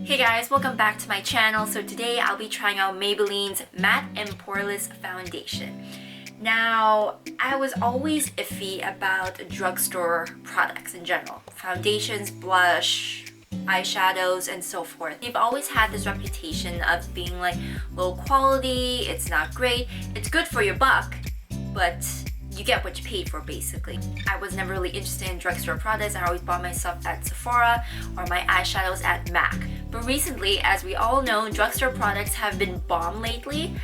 Hey guys, welcome back to my channel. So today I'll be trying out Maybelline's Matte and Poreless foundation. Now, I was always iffy about drugstore products in general. Foundations, blush, eyeshadows, and so forth. They've always had this reputation of being like low quality, it's not great, it's good for your buck, but you get what you paid for basically. I was never really interested in drugstore products. I always bought my stuff at Sephora or my eyeshadows at MAC. But recently, as we all know, drugstore products have been bomb lately.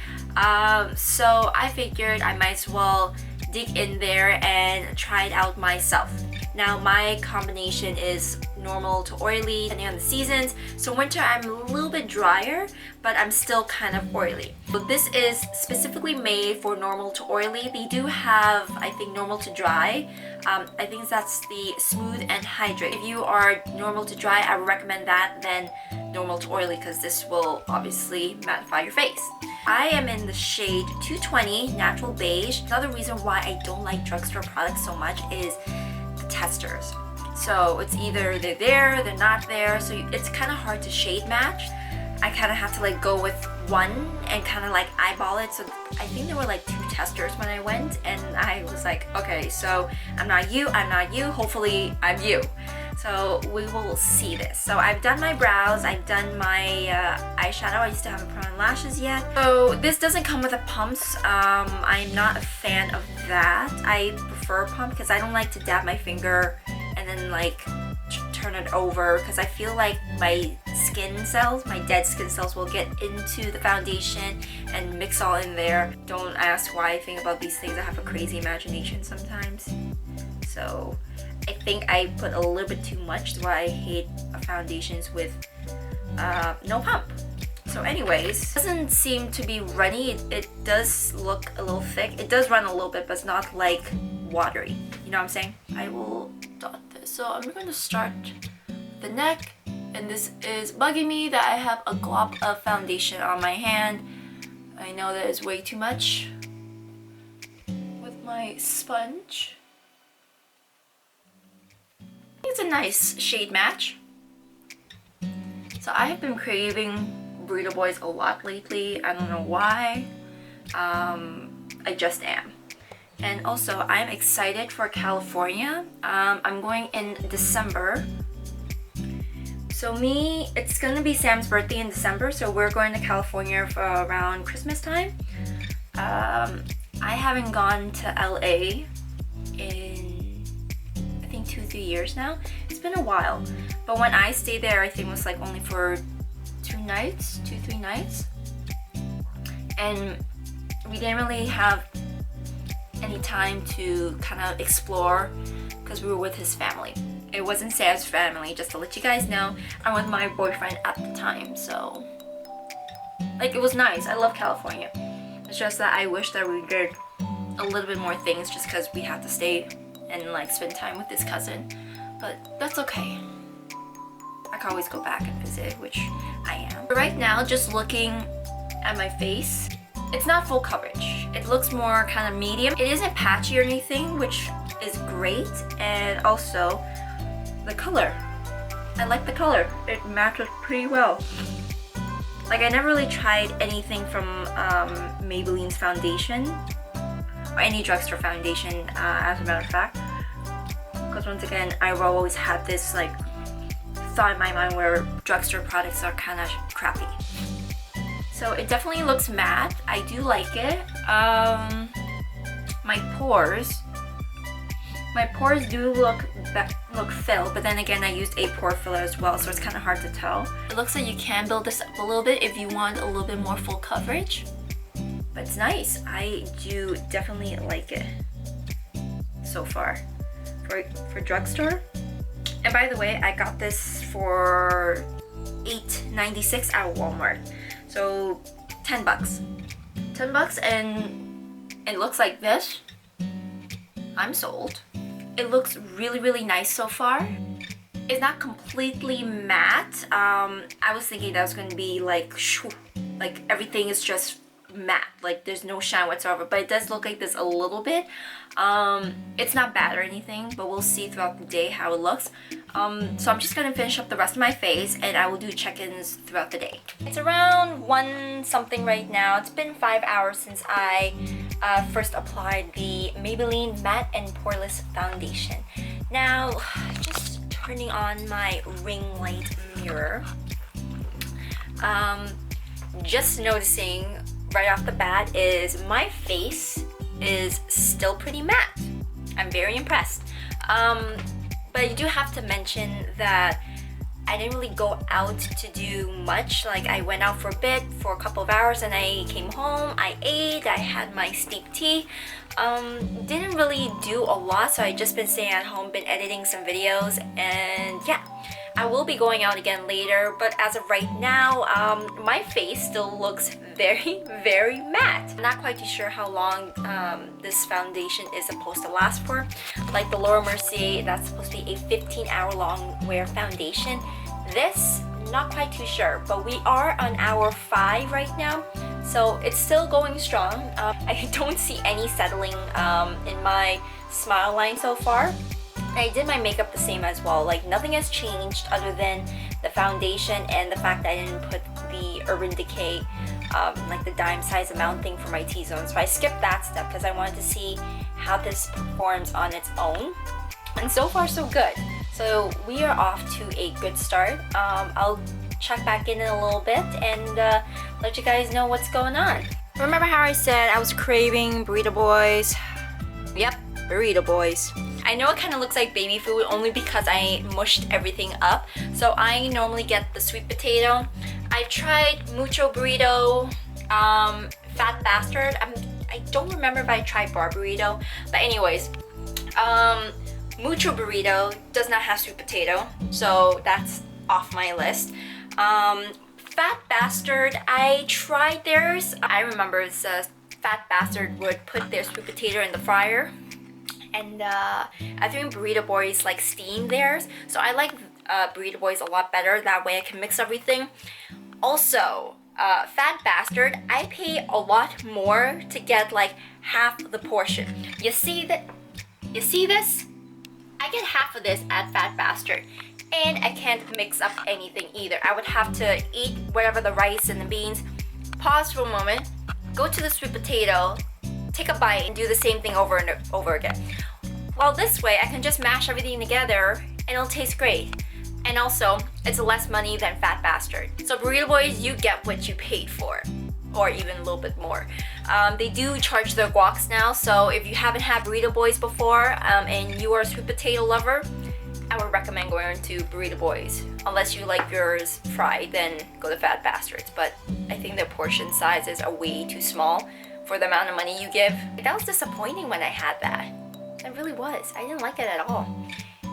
So I figured I might as well dig in there and try it out myself. Now my combination is normal to oily depending on the seasons. So winter I'm a little bit drier, but I'm still kind of oily. So this is specifically made for normal to oily. They do have, I think, normal to dry. I think that's the smooth and hydrate. If you are normal to dry, I would recommend that than normal to oily because this will obviously mattify your face. I am in the shade 220 Natural Beige. Another reason why I don't like drugstore products so much is the testers. So it's either they're there, they're not there, so it's kind of hard to shade match. I kind of have to like go with one and kind of like eyeball it. So I think there were like 2 testers when I went, and I was like, okay, so I'm not you, hopefully I'm you. So we will see this. So I've done my brows, I've done my eyeshadow. I still haven't put on lashes yet. So this doesn't come with a pumps. I'm not a fan of that. I prefer a pump because I don't like to dab my finger and then like turn it over, because I feel like my skin cells, my dead skin cells, will get into the foundation and mix all in there. Don't ask why I think about these things. I have a crazy imagination sometimes. So I think I put a little bit too much. That's why I hate foundations with no pump. So anyways, it doesn't seem to be runny. It does look a little thick. It does run a little bit, but it's not like watery. You know what I'm saying? I will dot this. So I'm going to start the neck, and this is bugging me that I have a glob of foundation on my hand. I know that is way too much. With my sponge, it's a nice shade match. So I have been craving Burrito Boys a lot lately. I don't know why. I just am. And also I'm excited for California. I'm going in December. So it's gonna be Sam's birthday in December, so we're going to California for around Christmas time. I haven't gone to LA in I think 2-3 years now. It's been a while, but when I stayed there, I think it was like only for 2-3 nights, and we didn't really have any time to kind of explore because we were with his family. It wasn't Sam's family, just to let you guys know. I'm with my boyfriend at the time, so like it was nice. I love California. It's just that I wish that we did a little bit more things just because we had to stay and like spend time with his cousin, but that's okay. I can always go back and visit, which I am. But right now, just looking at my face, it's not full coverage. It looks more kind of medium. It isn't patchy or anything, which is great. And also, the color. I like the color. It matches pretty well. Like, I never really tried anything from Maybelline's foundation, or any drugstore foundation, as a matter of fact. Because once again, I've always had this like thought in my mind where drugstore products are kind of crappy. So it definitely looks matte. I do like it. My pores do look filled, but then again I used a pore filler as well, so it's kind of hard to tell. It looks like you can build this up a little bit if you want a little bit more full coverage, but it's nice. I do definitely like it so far for drugstore. And by the way, I got this for $8.96 at Walmart. So 10 bucks. 10 bucks, and it looks like this. I'm sold. It looks really, really nice so far. It's not completely matte. I was thinking that was going to be like everything is just matte, like there's no shine whatsoever, but it does look like this a little bit. It's not bad or anything, but we'll see throughout the day how it looks. So I'm just gonna finish up the rest of my face and I will do check-ins throughout the day. It's around 1 something right now. It's been 5 hours since I first applied the Maybelline Matte and Poreless foundation. Now, just turning on my ring light mirror. Just noticing right off the bat is my face is still pretty matte. I'm very impressed. But I do have to mention that I didn't really go out to do much. Like I went out for a bit, for a couple of hours, and I came home, I ate, I had my steep tea. Didn't really do a lot, so I just been staying at home, been editing some videos, and yeah. I will be going out again later, but as of right now, my face still looks very, very matte. I'm not quite too sure how long this foundation is supposed to last for. Like the Laura Mercier, that's supposed to be a 15-hour long wear foundation. This, not quite too sure, but we are on hour 5 right now, so it's still going strong. I don't see any settling in my smile line so far. I did my makeup the same as well, like nothing has changed other than the foundation and the fact that I didn't put the Urban Decay, like the dime size amount thing for my T-zone. So I skipped that step because I wanted to see how this performs on its own. And so far so good. So we are off to a good start. I'll check back in a little bit and let you guys know what's going on. Remember how I said I was craving burrito boys? Yep, burrito boys. I know it kind of looks like baby food only because I mushed everything up. So I normally get the sweet potato. I've tried mucho burrito, fat bastard. I don't remember if I tried bar burrito. But anyways, mucho burrito does not have sweet potato. So that's off my list. Fat bastard, I tried theirs. I remember it's Fat Bastard would put their sweet potato in the fryer. And I think Burrito Boys like steam theirs, so I like Burrito Boys a lot better. That way I can mix everything. Also, Fat Bastard, I pay a lot more to get like half the portion. You see that? You see this? I get half of this at Fat Bastard, and I can't mix up anything either. I would have to eat whatever the rice and the beans. Pause for a moment. Go to the sweet potato. Take a bite and do the same thing over and over again. Well, this way I can just mash everything together and it'll taste great. And also, it's less money than Fat Bastard. So Burrito Boys, you get what you paid for, or even a little bit more. They do charge their guacs now, so if you haven't had Burrito Boys before and you are a sweet potato lover, I would recommend going to Burrito Boys. Unless you like yours fried, then go to Fat Bastards. But I think the portion sizes are way too small for the amount of money you give. That was disappointing when I had that. It really was. I didn't like it at all.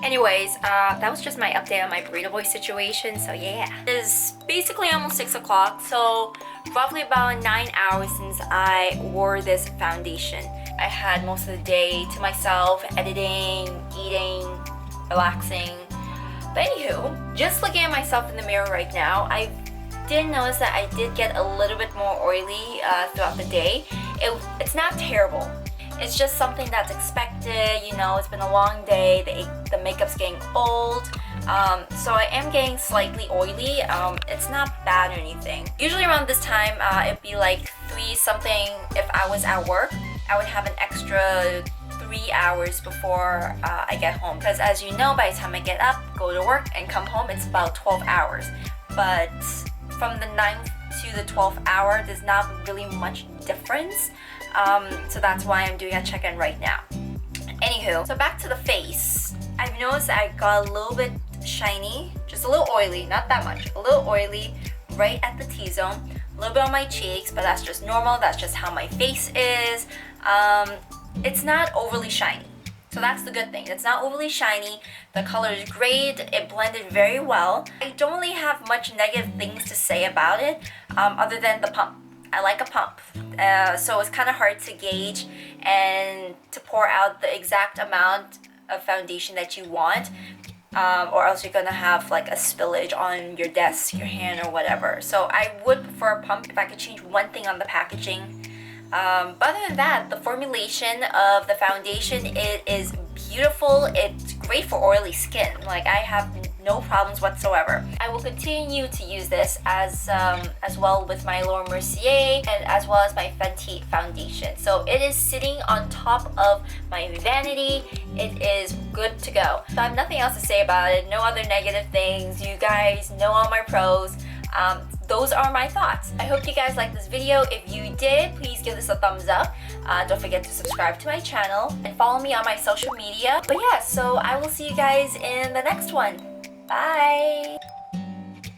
Anyways, that was just my update on my Burrito Boy situation, so yeah. It's basically almost 6 o'clock, so roughly about 9 hours since I wore this foundation. I had most of the day to myself, editing, eating, relaxing. But anywho, just looking at myself in the mirror right now, I did notice that I did get a little bit more oily throughout the day. It's not terrible. It's just something that's expected, you know, it's been a long day, the makeup's getting old, so I am getting slightly oily. It's not bad or anything. Usually around this time, it'd be like 3 something if I was at work. I would have an extra 3 hours before I get home, because as you know, by the time I get up, go to work, and come home, it's about 12 hours. But from the 9th to the 12th hour, there's not really much difference. So that's why I'm doing a check-in right now. Anywho, so back to the face. I've noticed that I got a little bit shiny, just a little oily, not that much, a little oily right at the T-zone, a little bit on my cheeks, but that's just normal, that's just how my face is. It's not overly shiny. So that's the good thing. It's not overly shiny. The color is great. It blended very well. I don't really have much negative things to say about it, other than the pump. I like a pump. So it's kind of hard to gauge and to pour out the exact amount of foundation that you want. or else you're gonna have like a spillage on your desk, your hand, or whatever. So I would prefer a pump if I could change one thing on the packaging. But other than that, the formulation of the foundation, it is beautiful. It's great for oily skin. Like, I have no problems whatsoever. I will continue to use this as well with my Laura Mercier and as well as my Fenty foundation. So it is sitting on top of my vanity. It is good to go. So I have nothing else to say about it. No other negative things. You guys know all my pros. Those are my thoughts. I hope you guys liked this video. If you did, please give this a thumbs up. Don't forget to subscribe to my channel and follow me on my social media. But yeah, so I will see you guys in the next one. Bye!